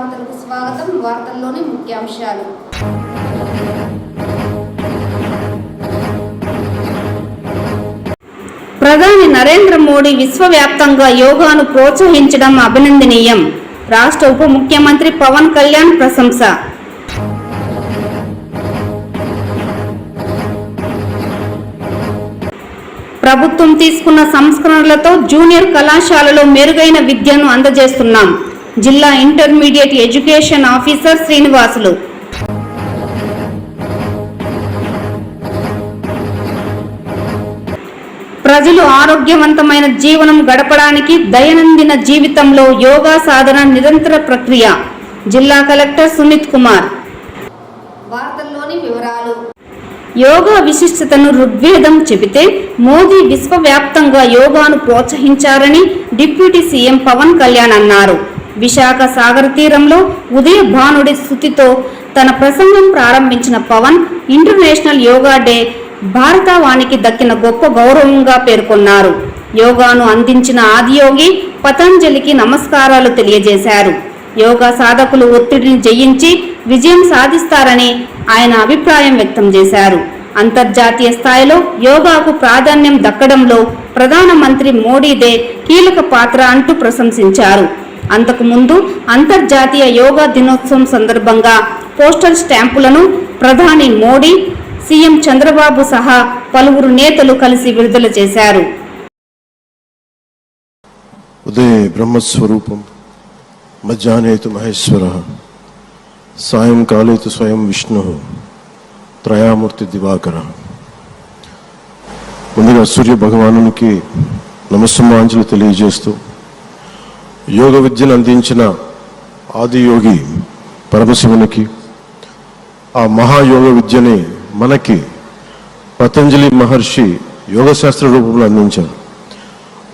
వార్తలకు స్వాగతం. వార్తల్లోని ముఖ్యాంశాలు. ప్రధాని నరేంద్ర మోడీ విశ్వవ్యాప్తంగా యోగాను ప్రోత్సహించడం అభినందనీయం. రాష్ట్ర ఉప ముఖ్యమంత్రి పవన్ కళ్యాణ్ ప్రశంస. ప్రభుత్వం తీసుకున్న సంస్కరణలతో జూనియర్ కళాశాలలో మెరుగైన విద్యను అందజేస్తున్నాం. జిల్లా ఇంటర్మీడియట్ ఎడ్యుకేషన్ ఆఫీసర్ శ్రీనివాసులు. ప్రజలు ఆరోగ్యవంతమైన జీవనం గడపడానికి దైనందిన జీవితంలో యోగా సాధన నిరంతర ప్రక్రియ. జిల్లా కలెక్టర్ సుమిత్ కుమార్. వార్తల్లోని వివరాలు. యోగా విశిష్టతను ఋగ్వేదం చెబితే మోదీ విశ్వవ్యాప్తంగా యోగాను ప్రోత్సహించారని డిప్యూటీ సీఎం పవన్ కళ్యాణ్ అన్నారు. విశాఖ సాగర తీరంలో ఉదయ భానుడి స్తుతితో తన ప్రసంగం ప్రారంభించిన పవన్ ఇంటర్నేషనల్ యోగా డే భారతవానికి దక్కిన గొప్ప గౌరవంగా పేర్కొన్నారు. యోగాను అందించిన ఆదియోగి పతంజలికి నమస్కారాలు తెలియజేశారు. యోగా సాధకులు ఒత్తిడిని జయించి విజయం సాధిస్తారని ఆయన అభిప్రాయం వ్యక్తం చేశారు. అంతర్జాతీయ స్థాయిలో యోగాకు ప్రాధాన్యం దక్కడంలో ప్రధానమంత్రి మోడీదే కీలక పాత్ర అంటూ ప్రశంసించారు. అంతకుముందు అంతర్జాతీయ యోగా దినోత్సవం సందర్భంగా పోస్టల్ స్టాంపులను ప్రధాని మోడీ, సీఎం చంద్రబాబు సహా పలువురు నేతలు కలిసి విడుదల చేశారు. ఉదయ బ్రహ్మస్వరూపం, మధ్యాహ్నేతు మహేశ్వర, సాయంకాలేతు స్వయం విష్ణు, త్రయామూర్తి దివాకర. ముందుగా సూర్య భగవానునికి నమస్సుమాంజలి తెలియజేస్తూ యోగ విద్యను అందించిన ఆదియోగి పరమశివునికి, ఆ మహాయోగ విద్యని మనకి పతంజలి మహర్షి యోగశాస్త్ర రూపంలో అందించారు.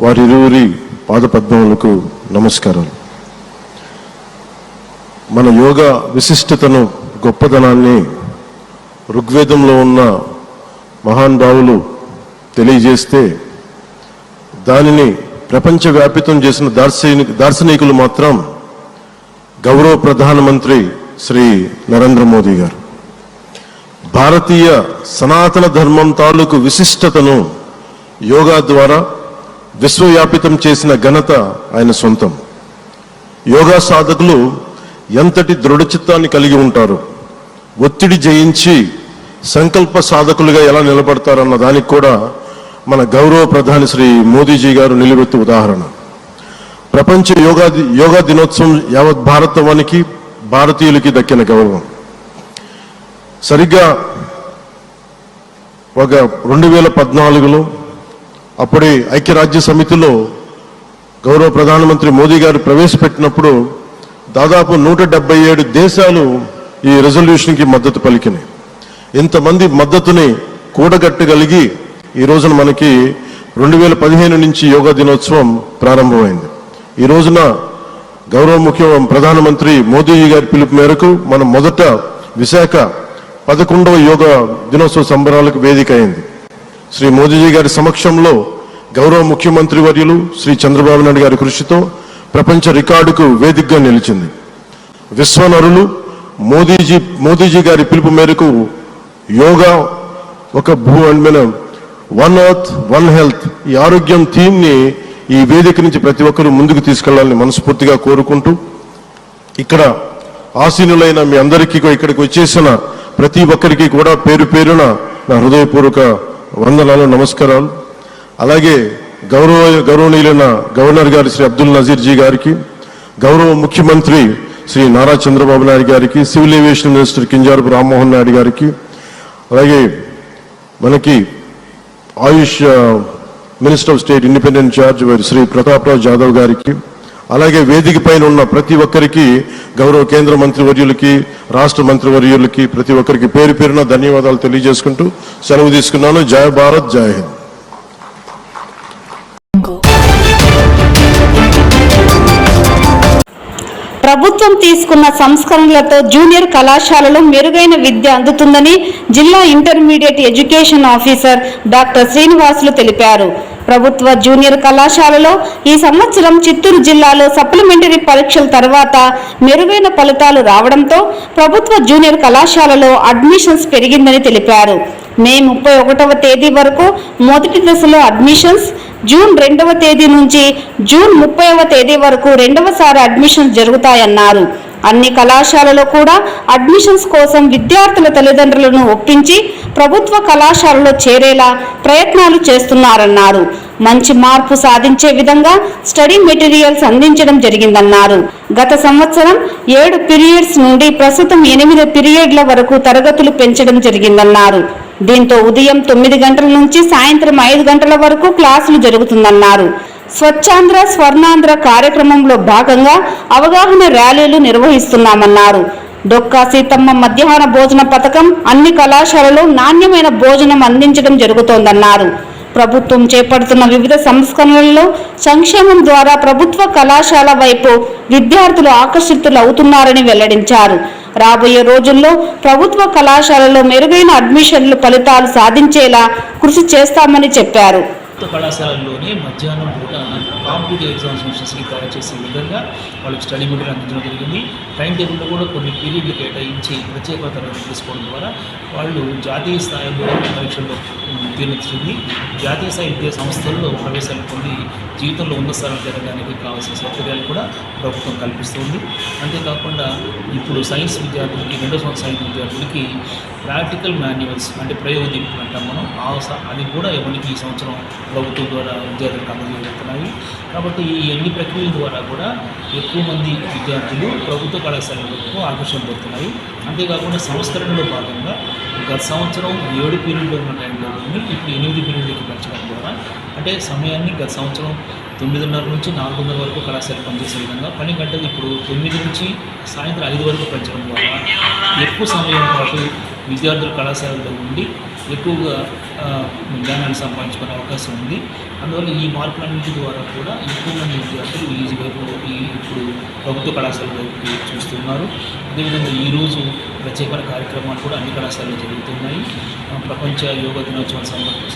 వారిరువురి పాదపద్మములకు నమస్కారాలు. మన యోగ విశిష్టతను, గొప్పదనాన్ని ఋగ్వేదంలో ఉన్న మహానుభావులు తెలియజేస్తే దానిని ప్రపంచవ్యాపితం చేసిన దార్శనికులు మాత్రం గౌరవ ప్రధానమంత్రి శ్రీ నరేంద్ర మోదీ గారు. భారతీయ సనాతన ధర్మం తాలూకు విశిష్టతను యోగా ద్వారా విశ్వవ్యాపితం చేసిన ఘనత ఆయన సొంతం. యోగా సాధకులు ఎంతటి దృఢచిత్తాన్ని కలిగి ఉంటారు, ఒత్తిడి జయించి సంకల్ప సాధకులుగా ఎలా నిలబడతారన్న దానికి కూడా మన గౌరవ ప్రధాని శ్రీ మోదీజీ గారు నిలువెత్తు ఉదాహరణ. ప్రపంచ యోగా దినోత్సవం యావత్ భారతవానికి, భారతీయులకి దక్కిన గౌరవం. సరిగ్గా ఒక 2014లో అప్పుడే ఐక్యరాజ్య సమితిలో గౌరవ ప్రధానమంత్రి మోదీ గారు ప్రవేశపెట్టినప్పుడు దాదాపు 177 దేశాలు ఈ రెజల్యూషన్కి మద్దతు పలికినాయి. ఇంతమంది మద్దతుని కూడగట్టగలిగి ఈ రోజున మనకి 2015 నుంచి యోగా దినోత్సవం ప్రారంభమైంది. ఈ రోజున గౌరవ ప్రధానమంత్రి మోదీ గారి పిలుపు మేరకు మనం మొదట విశాఖ 11వ యోగా దినోత్సవ సంబరాలకు వేదిక అయింది. శ్రీ మోదీజీ గారి సమక్షంలో గౌరవ ముఖ్యమంత్రి వర్యులు శ్రీ చంద్రబాబు నాయుడు గారి కృషితో ప్రపంచ రికార్డుకు వేదికగా నిలిచింది. విశ్వనరులు మోదీజీ గారి పిలుపు మేరకు యోగా ఒక వన్ ఎర్త్ వన్ హెల్త్, ఈ ఆరోగ్యం థీమ్ని ఈ వేదిక నుంచి ప్రతి ఒక్కరూ ముందుకు తీసుకెళ్లాలని మనస్ఫూర్తిగా కోరుకుంటూ, ఇక్కడ ఆసీనులైన మీ అందరికీ ఇక్కడికి వచ్చేసిన ప్రతి ఒక్కరికి కూడా పేరు పేరున నా హృదయపూర్వక వందనాలు, నమస్కారాలు. అలాగే గౌరవనీయులైన గవర్నర్ గారు శ్రీ అబ్దుల్ నజీర్ జీ గారికి, గౌరవ ముఖ్యమంత్రి శ్రీ నారా చంద్రబాబు నాయుడు గారికి, civil aviation minister Kinjarapu Rammohan Naidu గారికి, అలాగే మనకి Ayush minister of state independent charge Shri Prataprao Jadhav గారికి, అలాగే వేదిక పైన ఉన్న ప్రతి ఒక్కరికి, గౌరవ కేంద్ర మంత్రివర్యులకి, రాష్ట్ర మంత్రివర్యులకి, ప్రతి ఒక్కరికి పేరు పేరున ధన్యవాదాలు తెలియజేసుకుంటూ సెలవు తీసుకున్నాను. జై భారత్, జై హింద్. ప్రభుత్వం తీసుకున్న సంస్కరణలతో జూనియర్ కళాశాలలో మెరుగైన విద్య అందుతుందని జిల్లా intermediate education officer doctor Srinivasulu తెలిపారు. ప్రభుత్వ జూనియర్ కళాశాలలో ఈ సంవత్సరం చిత్తూరు జిల్లాలో సప్లిమెంటరీ పరీక్షల తర్వాత మెరుగైన ఫలితాలు రావడంతో ప్రభుత్వ జూనియర్ కళాశాలలో అడ్మిషన్స్ పెరిగిందని తెలిపారు. మే 31వ తేదీ వరకు మొదటి దశలో అడ్మిషన్స్, జూన్ 2వ తేదీ నుంచి జూన్ 30వ తేదీ వరకు రెండవసారి అడ్మిషన్స్ జరుగుతాయన్నారు. అన్ని కళాశాలలో కూడా అడ్మిషన్స్ కోసం విద్యార్థుల తల్లిదండ్రులను ఒప్పించి ప్రభుత్వ కళాశాలలో చేరేలా ప్రయత్నాలు చేస్తున్నారన్నారు. మంచి మార్పు సాధించే విధంగా స్టడీ మెటీరియల్స్ అందించడం జరిగిందన్నారు. గత సంవత్సరం 7 పీరియడ్స్ నుండి ప్రస్తుతం 8 పీరియడ్ల వరకు తరగతులు పెంచడం జరిగిందన్నారు. దీంతో ఉదయం 9 గంటల నుంచి సాయంత్రం 5 గంటల వరకు క్లాసులు జరుగుతుందన్నారు. స్వచ్ఛాంధ్ర స్వర్ణాంధ్ర కార్యక్రమంలో భాగంగా అవగాహన ర్యాలీలు నిర్వహిస్తున్నామన్నారు. డొక్కా సీతమ్మ మధ్యాహ్న భోజన పథకం అన్ని కళాశాలలో నాణ్యమైన భోజనం అందించడం జరుగుతోందన్నారు. ప్రభుత్వం చేపడుతున్న వివిధ సంస్కరణలలో సంక్షేమం ద్వారా ప్రభుత్వ కళాశాల వైపు విద్యార్థులు ఆకర్షితులు అవుతున్నారని వెల్లడించారు. రాబోయే రోజుల్లో ప్రభుత్వ కళాశాలలో మెరుగైన అడ్మిషన్లు ఫలితాలు సాధించేలా కృషి చేస్తామని చెప్పారు. కళాశాలల్లోనే మధ్యాహ్నం పూట కాంపిటేటివ్ ఎగ్జామినేషన్స్కి తయారు చేసే విధంగా వాళ్ళకి స్టడీ మెటీరియల్ అందించడం జరిగింది. టైం టేబుల్లో కూడా కొన్ని పీరియడ్లు కేటాయించి ప్రత్యేక తరగతి తీసుకోవడం ద్వారా వాళ్ళు జాతీయ స్థాయిలో పరీక్షల్లో ఉత్తీర్ణత చెంది జాతీయ స్థాయి విద్యా సంస్థల్లో ప్రవేశాలు పొంది జీవితంలో ఉన్నత స్థానం జరగడానికి కావాల్సిన సౌకర్యాలు కూడా ప్రభుత్వం కల్పిస్తుంది. అంతేకాకుండా ఇప్పుడు సైన్స్ విద్యార్థులకి, 2వ సంవత్సరం సైన్స్ విద్యార్థులకి ప్రాక్టికల్ మాన్యువల్స్ అంటే ప్రయోగ దీపులు అంటాం మనం, అది కూడా మనకి ఈ సంవత్సరం ప్రభుత్వం ద్వారా విద్యార్థులకు అందజేయబడుతున్నాయి. కాబట్టి ఈ అన్ని ప్రక్రియల ద్వారా కూడా ఎక్కువ మంది విద్యార్థులు ప్రభుత్వ కళాశాలలకు ఆకర్షించబడుతున్నాయి. అంతేకాకుండా సంస్కరణలో భాగంగా గత సంవత్సరం 7 పీరియడ్లో ఉన్న టైంలో ఇప్పుడు 8 పీరియడ్లకి పెంచడం ద్వారా అంటే సమయాన్ని గత సంవత్సరం 9:30 నుంచి 4:30 వరకు కళాశాల పనిచేసే విధంగా 10 గంటలు ఇప్పుడు 9 నుంచి సాయంత్రం 5 వరకు పెంచడం ద్వారా ఎక్కువ సమయం పాటు విద్యార్థులు కళాశాలలో ఉండి ఎక్కువగా జ్ఞానాన్ని సంపాదించుకునే అవకాశం ఉంది. అందువల్ల ఈ మార్పులన్నింటి ద్వారా కూడా ఎక్కువ మంది విద్యార్థులు ఈ వైపు ఇప్పుడు ప్రభుత్వ కళాశాల వైపు చూస్తున్నారు. అదేవిధంగా ఈరోజు ప్రత్యేకమైన కార్యక్రమాలు కూడా అన్ని కళాశాలలో జరుగుతున్నాయి. ప్రపంచ యోగా దినోత్సవం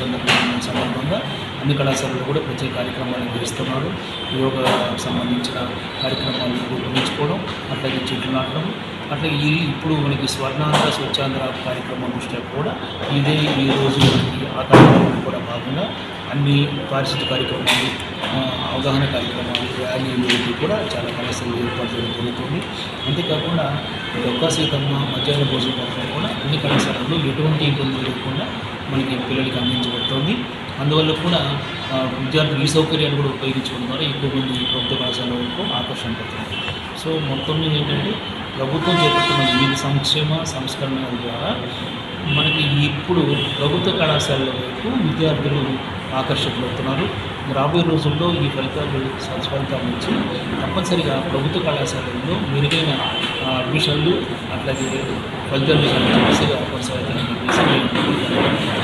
సందర్భంగా అన్ని కళాశాలలో కూడా ప్రత్యేక కార్యక్రమాలు నిర్వహిస్తున్నారు. యోగా సంబంధించిన కార్యక్రమాలు రూపొందించుకోవడం, అట్లాగే చెట్లు నాటడం, అట్లాగే ఇప్పుడు మనకి స్వర్ణాంధ్ర స్వచ్ఛాంధ్ర కార్యక్రమం దృష్ట్యా కూడా ఈరోజు ఆ కార్యక్రమం కూడా భాగంగా అన్ని పారిశుద్ధ్య కార్యక్రమాలు, అవగాహన కార్యక్రమాలు, ర్యాలీలు కూడా చాలా కళాశాలలు ఏర్పాటు చేయడం జరుగుతుంది. అంతేకాకుండా డొక్కా సీతమ్మ మధ్యాహ్న భోజన పథకం కూడా అన్ని కళాశాలల్లో ఎటువంటి ఇబ్బందులు లేకుండా మనకి పిల్లలకి అందించబడుతుంది. అందువల్ల కూడా విద్యార్థులు ఈ సౌకర్యాన్ని కూడా ఉపయోగించుకోవడం ద్వారా ఎక్కువ మంది ప్రభుత్వ కళాశాల వరకు ఆకర్షణ పడుతుంది. సో మొత్తం మీద ఏంటంటే ప్రభుత్వం చేపడుతున్న వివిధ సంక్షేమ సంస్కరణల ద్వారా మనకి ఇప్పుడు ప్రభుత్వ కళాశాలల వైపు విద్యార్థులు ఆకర్షితులవుతున్నారు. రాబోయే రోజుల్లో ఈ ఫలితాలు సత్ఫలితాలు నుంచి తప్పనిసరిగా ప్రభుత్వ కళాశాలల్లో మెరుగైన అడ్మిషన్లు అట్లాగే ఫలితాలు సమస్యగా కొనసాగుతాయని చెప్పేసి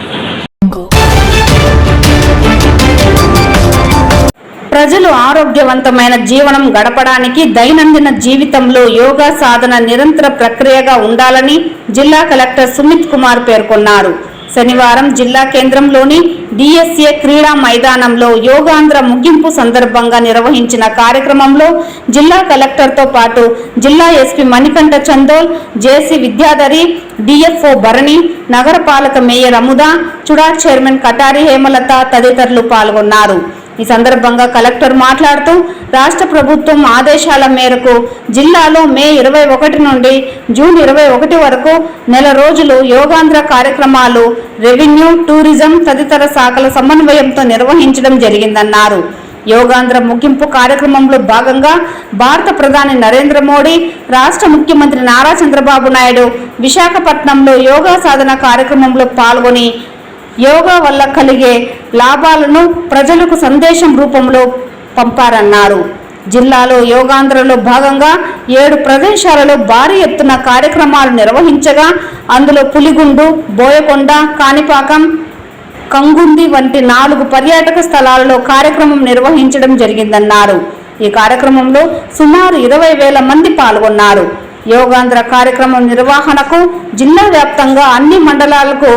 ప్రజలు ఆరోగ్యవంతమైన జీవనం గడపడానికి దైనందిన జీవితంలో యోగా సాధన నిరంతర ప్రక్రియగా ఉండాలని జిల్లా కలెక్టర్ సుమిత్ కుమార్ పేర్కొన్నారు. శనివారం జిల్లా కేంద్రంలోని డిఎస్ఏ క్రీడా మైదానంలో యోగాంధ్ర ముగింపు సందర్భంగా నిర్వహించిన కార్యక్రమంలో జిల్లా కలెక్టర్తో పాటు జిల్లా ఎస్పీ మణికంఠ చందోల్, జేసీ విద్యాధరి, డిఎఫ్ఓ భరణి, నగరపాలక మేయర్ అముదా, చుడా చైర్మన్ కటారి హేమలత తదితరులు పాల్గొన్నారు. ఈ సందర్భంగా కలెక్టర్ మాట్లాడుతూ రాష్ట్ర ప్రభుత్వం ఆదేశాల మేరకు జిల్లాలో మే 21 నుండి జూన్ 21 వరకు నెల రోజులు యోగాంధ్ర కార్యక్రమాలు రెవెన్యూ, టూరిజం తదితర శాఖల సమన్వయంతో నిర్వహించడం జరిగిందన్నారు. యోగాంధ్ర ముగింపు కార్యక్రమంలో భాగంగా భారత ప్రధాని నరేంద్ర మోడీ, రాష్ట్ర ముఖ్యమంత్రి నారా చంద్రబాబు నాయుడు విశాఖపట్నంలో యోగా సాధన కార్యక్రమంలో పాల్గొని యోగా వల్ల కలిగే లాభాలను ప్రజలకు సందేశం రూపంలో పంపారన్నారు. జిల్లాలో యోగాంధ్రలో భాగంగా 7 ప్రదేశాలలో భారీ ఎత్తున కార్యక్రమాలు నిర్వహించగా అందులో పులిగుండు, బోయకొండ, కాణిపాకం, కంగుంది వంటి 4 పర్యాటక స్థలాలలో కార్యక్రమం నిర్వహించడం జరిగిందన్నారు. ఈ కార్యక్రమంలో సుమారు 20,000 మంది పాల్గొన్నారు. యోగాంధ్ర కార్యక్రమం నిర్వహణకు జిల్లా వ్యాప్తంగా అన్ని మండలాలకు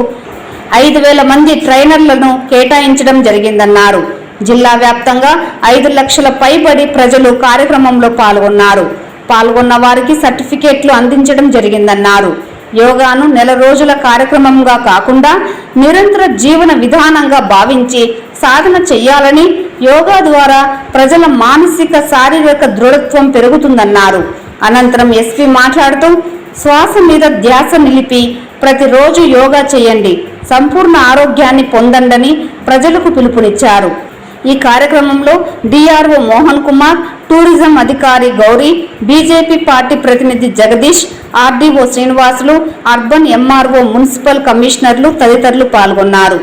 5,000 మంది ట్రైనర్లను కేటాయించడం జరిగిందన్నారు. జిల్లా వ్యాప్తంగా 5 లక్షల పైబడి ప్రజలు కార్యక్రమంలో పాల్గొన్న వారికి సర్టిఫికేట్లు అందించడం జరిగిందన్నారు. యోగాను నెల రోజుల కార్యక్రమంగా కాకుండా నిరంతర జీవన విధానంగా భావించి సాధన చెయ్యాలని, యోగా ద్వారా ప్రజల మానసిక శారీరక దృఢత్వం పెరుగుతుందన్నారు. అనంతరం ఎస్పీ మాట్లాడుతూ శ్వాస మీద ధ్యాస నిలిపి ప్రతిరోజు యోగా చేయండి, సంపూర్ణ ఆరోగ్యాన్ని పొందండని ప్రజలకు పిలుపునిచ్చారు. ఈ కార్యక్రమంలో డిఆర్ఓ మోహన్ కుమార్, టూరిజం అధికారి గౌరీ, బీజేపీ పార్టీ ప్రతినిధి Jagadish, RDO Srinivasulu, urban MRO, municipal కమిషనర్లు తదితరులు పాల్గొన్నారు.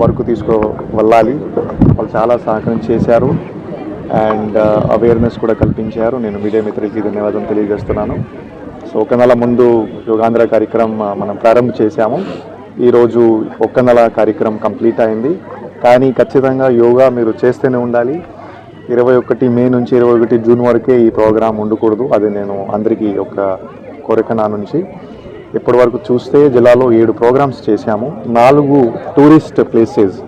వర్క్ వెళ్ళాలి. వాళ్ళు చాలా సహకారం చేశారు అండ్ అవేర్నెస్ కూడా కల్పించారు. నేను మీడియా మిత్రులకి ధన్యవాదం తెలియజేస్తున్నాను. సో 1 నెల ముందు యోగాంధ్ర కార్యక్రమం మనం ప్రారంభం చేశాము. ఈరోజు 1 నెల కార్యక్రమం కంప్లీట్ అయింది. కానీ ఖచ్చితంగా యోగా మీరు చేస్తూనే ఉండాలి. 21 మే నుంచి 21 జూన్ వరకే ఈ ప్రోగ్రాం ఉండకూడదు. అది నేను అందరికీ ఒక కోరిక నా నుంచి. ఇప్పటి వరకు చూస్తే జిల్లాలో 7 ప్రోగ్రామ్స్ చేశాము. 4 టూరిస్ట్ ప్లేసెస్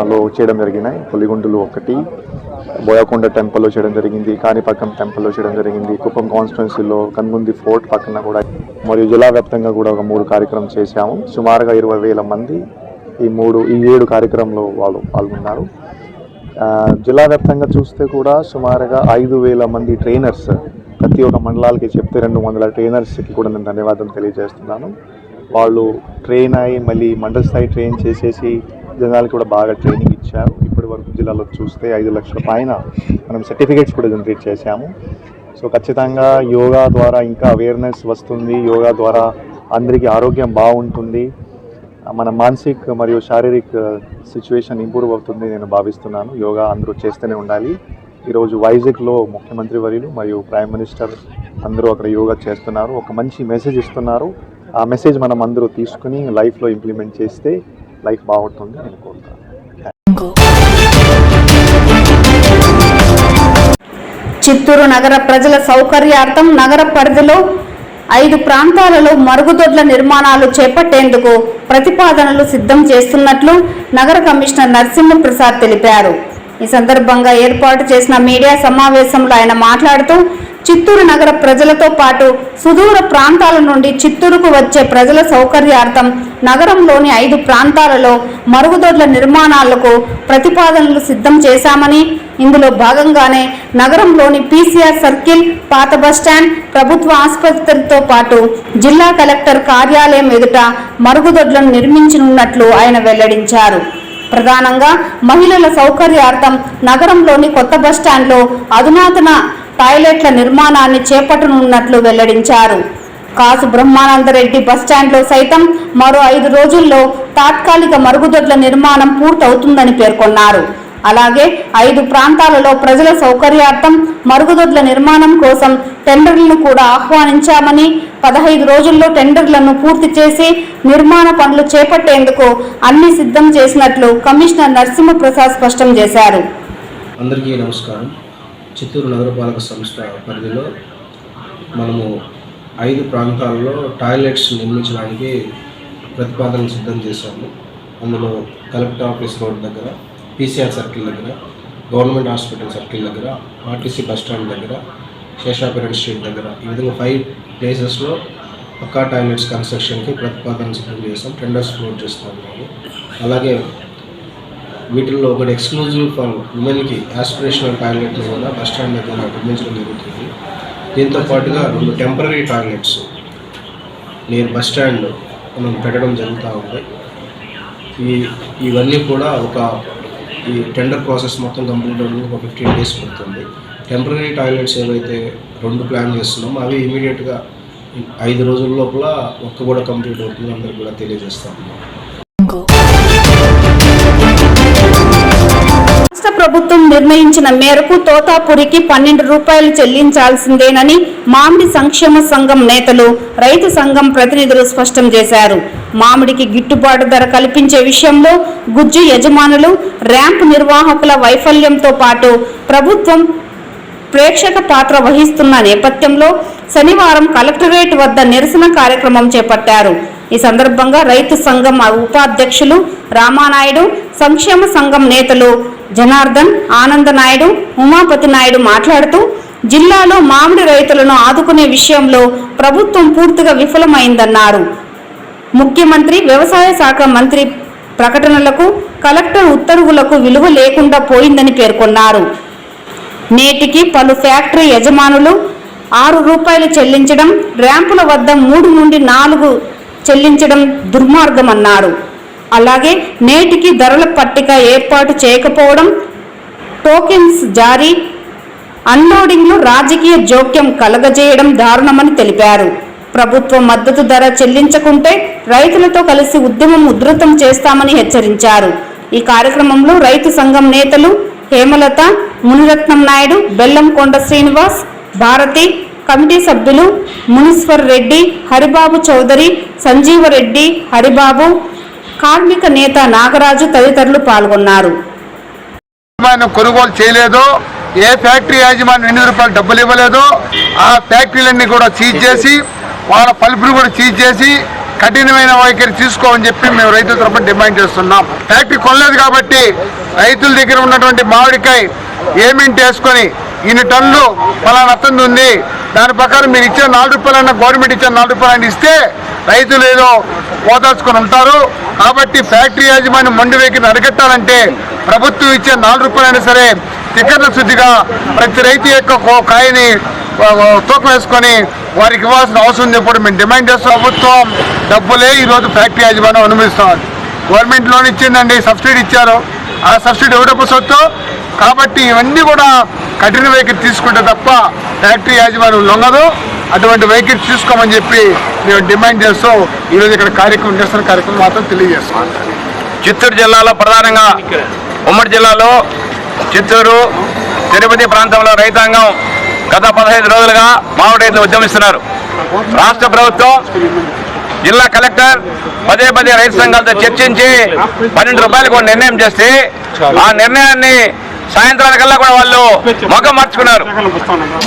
లో చేయడం జరిగినాయి. పులిగుండులు 1, బోయకొండ టెంపుల్లో చేయడం జరిగింది, కాణిపాకం టెంపుల్లో చేయడం జరిగింది, కుప్పం కాన్స్టిట్యున్సీలో కన్ముంది ఫోర్ట్ పక్కన కూడా, మరియు జిల్లా వ్యాప్తంగా కూడా ఒక 3 కార్యక్రమం చేశాము. సుమారుగా 20,000 మంది ఈ 7 కార్యక్రమంలో వాళ్ళు పాల్గొన్నారు. జిల్లా వ్యాప్తంగా చూస్తే కూడా సుమారుగా 5,000 మంది ట్రైనర్స్, ప్రతి ఒక్క మండలాలకి చెప్తే 200 ట్రైనర్స్కి కూడా నేను ధన్యవాదం తెలియజేస్తున్నాను. వాళ్ళు ట్రైన్ అయ్యి మళ్ళీ మండల స్థాయి ట్రైన్ చేసేసి జనాలకి కూడా బాగా ట్రైనింగ్ ఇచ్చారు. ఇప్పటి వరకు జిల్లాలో చూస్తే 5 లక్షల పైన మనం సర్టిఫికేట్స్ కూడా జనరేట్ చేశాము. సో ఖచ్చితంగా యోగా ద్వారా ఇంకా అవేర్నెస్ వస్తుంది. యోగా ద్వారా అందరికీ ఆరోగ్యం బాగుంటుంది. మన మానసిక మరియు శారీరక సిచ్యువేషన్ ఇంప్రూవ్ అవుతుంది నేను భావిస్తున్నాను. యోగా అందరూ చేస్తూనే ఉండాలి. ఈరోజు వైజాగ్లో ముఖ్యమంత్రి వర్యులు మరియు ప్రైమ్ మినిస్టర్ అందరూ అక్కడ యోగా చేస్తున్నారు. ఒక మంచి మెసేజ్ ఇస్తున్నారు. ఆ మెసేజ్ మనం అందరూ తీసుకుని లైఫ్లో ఇంప్లిమెంట్ చేస్తే లైఫ్ బాగుంటుంది నేను కోరుతాను. చిత్తూరు నగర ప్రజల సౌకర్యార్థం నగర పరిధిలో 5 ప్రాంతాలలో మరుగుదొడ్ల నిర్మాణాలు చేపట్టేందుకు ప్రతిపాదనలు సిద్ధం చేస్తున్నట్లు నగర కమిషనర్ నరసింహప్రసాద్ తెలిపారు. ఈ సందర్భంగా ఏర్పాటు చేసిన మీడియా సమావేశంలో ఆయన మాట్లాడుతూ చిత్తూరు నగర ప్రజలతో పాటు సుదూర ప్రాంతాల నుండి చిత్తూరుకు వచ్చే ప్రజల సౌకర్యార్థం నగరంలోని 5 ప్రాంతాలలో మరుగుదొడ్ల నిర్మాణాలకు ప్రతిపాదనలు సిద్ధం చేశామని, ఇందులో భాగంగానే నగరంలోని పీసీఆర్ సర్కిల్, పాత బస్టాండ్, ప్రభుత్వ ఆసుపత్రితో పాటు జిల్లా కలెక్టర్ కార్యాలయం ఎదుట మరుగుదొడ్లను నిర్మించనున్నట్లు ఆయన వెల్లడించారు. ప్రధానంగా మహిళల సౌకర్యార్థం నగరంలోని కొత్త బస్టాండ్లో అధునాతన టాయిలెట్ల నిర్మాణాన్ని చేపట్టనున్నట్లు వెల్లడించారు. కాసు బ్రహ్మానందరెడ్డి బస్టాండ్లో సైతం మరో 5 రోజుల్లో తాత్కాలిక మరుగుదొడ్ల నిర్మాణం పూర్తవుతుందని పేర్కొన్నారు. అలాగే 5 ప్రాంతాలలో ప్రజల సౌకర్యార్థం మరుగుదొడ్ల నిర్మాణం కోసం టెండర్లను కూడా ఆహ్వానించామని, 15 రోజుల్లో టెండర్లను పూర్తి చేసి నిర్మాణ పనులు చేపట్టేందుకు అన్ని సిద్ధం చేసినట్లు కమిషనర్ నరసింహప్రసాద్ స్పష్టం చేశారు. అందరికీ నమస్కారం. చిత్తూరు నగరపాలక సంస్థ పరిధిలో మనము 5 ప్రాంతాల్లో టాయిలెట్స్ నిర్మించడానికి ప్రతిపాదనలు సిద్ధం చేశాము. అందులో కలెక్టర్ ఆఫీస్ రోడ్ దగ్గర, పీసీఆర్ సర్కిల్ దగ్గర, గవర్నమెంట్ హాస్పిటల్ సర్కిల్ దగ్గర, ఆర్టీసీ బస్ స్టాండ్ దగ్గర, శేషాపురం స్ట్రీట్ దగ్గర, ఈ విధంగా 5 ప్లేసెస్లో పక్కా టాయిలెట్స్ కన్స్ట్రక్షన్కి ప్రతిపాదనలు సిద్ధం చేస్తాం. టెండర్స్ క్లోజ్ చేస్తాము. అలాగే వీటిల్లో ఒకటి ఎక్స్క్లూజివ్ ఫర్ ఉమెన్కి యాస్పిరేషనల్ టాయిలెట్లు కూడా బస్ స్టాండ్ దగ్గర నిర్మించడం జరుగుతుంది. దీంతో పాటుగా 2 temporary toilets near bus stand మనం పెట్టడం జరుగుతూ ఉంది. ఇవన్నీ కూడా ఈ టెండర్ ప్రాసెస్ మొత్తం కంప్లీట్ అవ్వడానికి ఒక 15 days పడుతుంది. టెంపరీ టాయిలెట్స్ ఏవైతే 2 ప్లాన్ చేస్తున్నామో అవి ఇమీడియట్గా 5 రోజుల లోపల ఒక్క కూడా కంప్లీట్ అవుతుంది. అందరికి కూడా తెలియజేస్తాము. రాష్ట్ర ప్రభుత్వం నిర్ణయించిన మేరకు తోతాపురికి 12 రూపాయలు చెల్లించాల్సిందేనని మామిడి సంక్షేమ సంఘం నేతలు, రైతు సంఘం ప్రతినిధులు స్పష్టం చేశారు. మామిడికి గిట్టుబాటు ధర కల్పించే విషయంలో గుజ్జు యజమానులు, ర్యాంప్ నిర్వాహకుల వైఫల్యంతో పాటు ప్రభుత్వం ప్రేక్షక పాత్ర వహిస్తున్న నేపథ్యంలో శనివారం కలెక్టరేట్ వద్ద నిరసన కార్యక్రమం చేపట్టారు. ఈ సందర్భంగా రైతు సంఘం ఉపాధ్యక్షులు రామానాయుడు, సంక్షేమ సంఘం నేతలు జనార్దన్, ఆనందనాయుడు, ఉమాపతి నాయుడు మాట్లాడుతూ జిల్లాలో మామిడి రైతులను ఆదుకునే విషయంలో ప్రభుత్వం పూర్తిగా విఫలమైందన్నారు. ముఖ్యమంత్రి, వ్యవసాయ శాఖ మంత్రి ప్రకటనలకు, కలెక్టర్ ఉత్తర్వులకు విలువ లేకుండా పోయిందని పేర్కొన్నారు. నేటికి పలు ఫ్యాక్టరీ యజమానులు 6 రూపాయలు చెల్లించడం, ర్యాంపుల వద్ద 3 నుండి 4 చెల్లించడం దుర్మార్గమన్నారు. అలాగే నేటికి ధరల పట్టిక ఏర్పాటు చేయకపోవడం, టోకెన్స్ జారీ, అన్లోడింగ్లో రాజకీయ జోక్యం కలగజేయడం దారుణమని తెలిపారు. ప్రభుత్వ మద్దతు ధర చెల్లించకుంటే రైతులతో కలిసి ఉద్యమం ఉధృతం చేస్తామని హెచ్చరించారు. ఈ కార్యక్రమంలో రైతు సంఘం నేతలు హేమలత, మునిరత్నం నాయుడు, బెల్లంకొండ శ్రీనివాస్, భారతి, కమిటీ సభ్యులు మునీశ్వర్ రెడ్డి, హరిబాబు చౌదరి, సంజీవరెడ్డి, హరిబాబు, కార్మిక నేత నాగరాజు తదితరులు పాల్గొన్నారు. కొనుగోలు చేయలేదు, ఏ ఫ్యాక్టరీ యాజమాన్యం 8 రూపాయలు డబ్బులు ఇవ్వలేదు, ఆ ఫ్యాక్టరీలన్నీ కూడా సీజ్ చేసి వాళ్ళ పలుపులు కూడా సీజ్ చేసి కఠినమైన వైఖరి తీసుకోమని చెప్పి మేము రైతుల తరఫున డిమాండ్ చేస్తున్నాం. ఫ్యాక్టరీ కొనలేదు కాబట్టి రైతుల దగ్గర ఉన్నటువంటి మామిడికాయ ఏమింటి వేసుకొని ఇన్ని టన్నులు ఫలానా అత్తంది ఉంది, దాని ప్రకారం మీరు ఇచ్చిన 4 రూపాయలన్నా, గవర్నమెంట్ ఇచ్చిన 4 రూపాయలు ఇస్తే రైతులు ఏదో ఓదార్చుకొని ఉంటారు. కాబట్టి ఫ్యాక్టరీ యాజమాన్యం మండి వైఖరిని అరికట్టాలంటే ప్రభుత్వం ఇచ్చే 4 రూపాయలైనా సరే తిక్కన శుద్ధిగా ప్రతి రైతు యొక్క కాయని తూకం వేసుకొని వారికి ఇవ్వాల్సిన అవసరం ఉంది. ఇప్పుడు మేము డిమాండ్ చేస్తాం. ప్రభుత్వం డబ్బులే ఈరోజు ఫ్యాక్టరీ యాజమాన్యం అనుభవిస్తాం. గవర్నమెంట్ లోన్ ఇచ్చిందండి, సబ్సిడీ ఇచ్చారు, ఆ సబ్సిడీ ఎవడప్పు సొత్తు. కాబట్టి ఇవన్నీ కూడా కఠిన వైఖరి తీసుకుంటే తప్ప ఫ్యాక్టరీ యాజమాన్యం లొంగదు. అటువంటి వైఖరి తీసుకోమని చెప్పి మేము డిమాండ్ చేస్తూ ఈరోజు ఇక్కడ నిరసన కార్యక్రమం మాత్రం తెలియజేస్తాం. చిత్తూరు జిల్లాలో ప్రధానంగా ఉమ్మడి జిల్లాలో చిత్తూరు, తిరుపతి ప్రాంతంలో రైతాంగం గత 15 రోజులుగా మామిడి రైతులు ఉద్యమిస్తున్నారు. రాష్ట్ర ప్రభుత్వం, జిల్లా కలెక్టర్ పదే రైతు సంఘాలతో చర్చించి 12 రూపాయలకు నిర్ణయం చేస్తే ఆ నిర్ణయాన్ని సాయంత్రానికల్లా కూడా వాళ్ళు మొగ్గ మార్చుకున్నారు.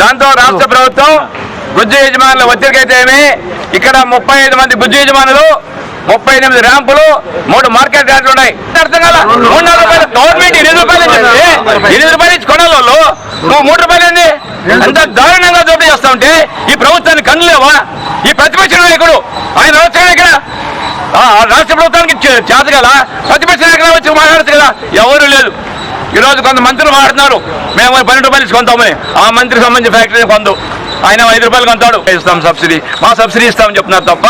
దాంతో రాష్ట్ర ప్రభుత్వం గుజ్జు యజమానుల ఒత్తిడికైతే ఏమి, ఇక్కడ 35 మంది గుజ్జు యజమానులు, 38 ర్యాంపులు, 3 మార్కెట్ ర్యాంపులు ఉన్నాయి. అర్థం కదా, 3-4 రూపాయలు గవర్నమెంట్ 8 రూపాయలు చెప్తే 8 రూపాయలు ఇచ్చి కొనాలి వాళ్ళు, నువ్వు 3 రూపాయలు ఏంది? అంత దారుణంగా దోపిడీ చేస్తా ఉంటే ఈ ప్రభుత్వానికి కన్నులేవా? ఈ ప్రతిపక్ష నాయకుడు ఆయన వచ్చాడు ఇక్కడ, రాష్ట్ర ప్రభుత్వానికి చేత కదా, ప్రతిపక్ష నాయకులు వచ్చి మాట్లాడచ్చు కదా, ఎవరు లేదు. ఈరోజు కొంత మంత్రులు మాట్లాడుతున్నారు, మేము 12 రూపాయలు ఇచ్చి కొంటామని. ఆ మంత్రికి సంబంధించి ఫ్యాక్టరీ కొందు, ఆయన 5 రూపాయలు కొంటాడు. ఇస్తాం సబ్సిడీ, మా సబ్సిడీ ఇస్తామని చెప్తున్నారు తప్ప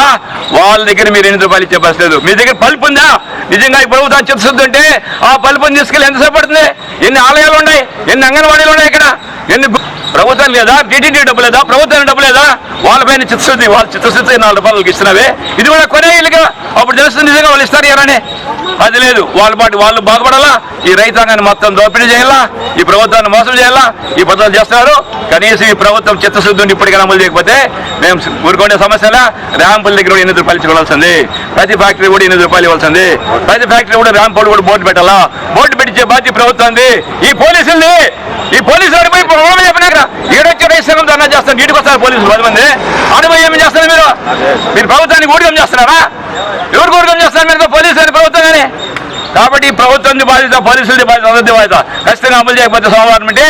వాళ్ళ దగ్గర మీరు 8 రూపాయలు ఇచ్చే బస్ లేదు. మీ దగ్గర పలుపు ఉందా? నిజంగా ఈ ప్రభుత్వం చిత్తశుద్ధి ఆ పలుపుని తీసుకెళ్ళి ఎంతసేపు పడుతుంది? ఎన్ని ఆలయాలు ఉన్నాయి, ఎన్ని అంగన్వాడీలు ఉన్నాయి, ఇక్కడ ఎన్ని ప్రభుత్వం లేదా, టీటీడీ డబ్బు లేదా, ప్రభుత్వం డబ్బు లేదా? వాళ్ళపైన చిత్తశుద్ధి, వాళ్ళ చిత్తశుద్ధి 4 రూపాయలకి ఇస్తున్నావే. ఇది కూడా కొనే ఇల్లుగా అప్పుడు తెలుస్తుంది నిజంగా వాళ్ళు ఇస్తారు ఎవరని. అది లేదు, వాళ్ళ పాటు వాళ్ళు బాగుపడాలా, ఈ రైతాంగాన్ని మొత్తం దోపిడీ చేయాలా, ఈ ప్రభుత్వాన్ని మోసం చేయాలా, ఈ పద్ధతులు చేస్తున్నారు. కనీసం ఈ ప్రభుత్వం చిత్తశుద్ధిని ఇప్పటికైనా అమలు చేయకపోతే మేము ఊరుకునే సమస్యలా. ర్యాంపుల దగ్గర కూడా 8 రూపాయలు ఇచ్చుకోవాల్సింది, ప్రతి ఫ్యాక్టరీ కూడా 8 రూపాయలు ఇవ్వాల్సింది, ప్రతి ఫ్యాక్టరీ కూడా ర్యాంప్ కూడా బోర్డు పెట్టాలా. బోర్డు పెట్టి రక్షించే బాధ్యత ప్రభుత్వంది. ఈ పోలీసులు అడిపోయి చెప్పినాక ఈడొచ్చి రైతులు ధర్నా చేస్తారు. నీటికి వస్తారు పోలీసులు 10 మంది అడిపోయి ఏమి చేస్తారు మీరు ప్రభుత్వానికి ఊడిగం చేస్తున్నారా? ఎవరికి ఊడిగం చేస్తారు మీరు పోలీసులు ప్రభుత్వం కానీ? కాబట్టి ఈ ప్రభుత్వం బాధ్యత, పోలీసులది బాధ్యత, అందరిది బాధ్యత. ఖచ్చితంగా అమలు చేయకపోతే సోమవారం అంటే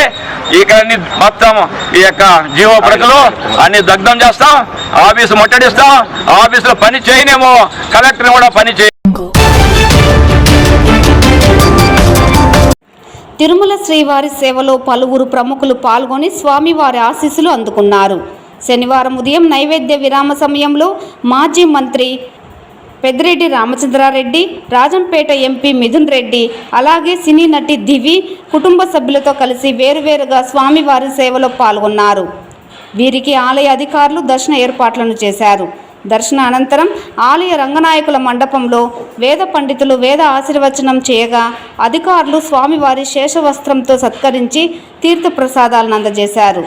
ఇక్కడ మొత్తం ఈ యొక్క జీవో ప్రజలు అన్ని దగ్ధం చేస్తాం, ఆఫీసు ముట్టడిస్తాం, ఆఫీసులో పని చేయనేమో, కలెక్టర్ కూడా పని చేయ. తిరుమల శ్రీవారి సేవలో పలువురు ప్రముఖులు పాల్గొని స్వామివారి ఆశీస్సులు అందుకున్నారు. శనివారం ఉదయం నైవేద్య విరామ సమయంలో మాజీ మంత్రి పెద్దిరెడ్డి రామచంద్రారెడ్డి, రాజంపేట ఎంపీ మిథున్ రెడ్డి, అలాగే సినీ నటి దివి కుటుంబ సభ్యులతో కలిసి వేరువేరుగా స్వామివారి సేవలో పాల్గొన్నారు. వీరికి ఆలయ అధికారులు దర్శన ఏర్పాట్లను చేశారు. దర్శన అనంతరం ఆలయ రంగనాయకుల మండపంలో వేద పండితులు వేద ఆశీర్వచనం చేయగా అధికారులు స్వామివారి శేషవస్త్రంతో సత్కరించి తీర్థప్రసాదాలను అందజేశారు.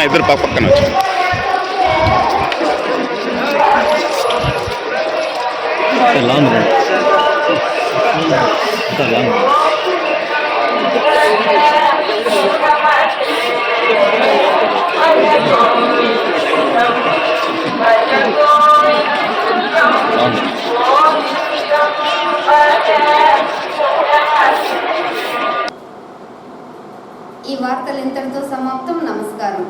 ఇద్దరు పక్కన వచ్చి ఈ వార్తలు ఇంతటితో సమాప్తం. నమస్కారం.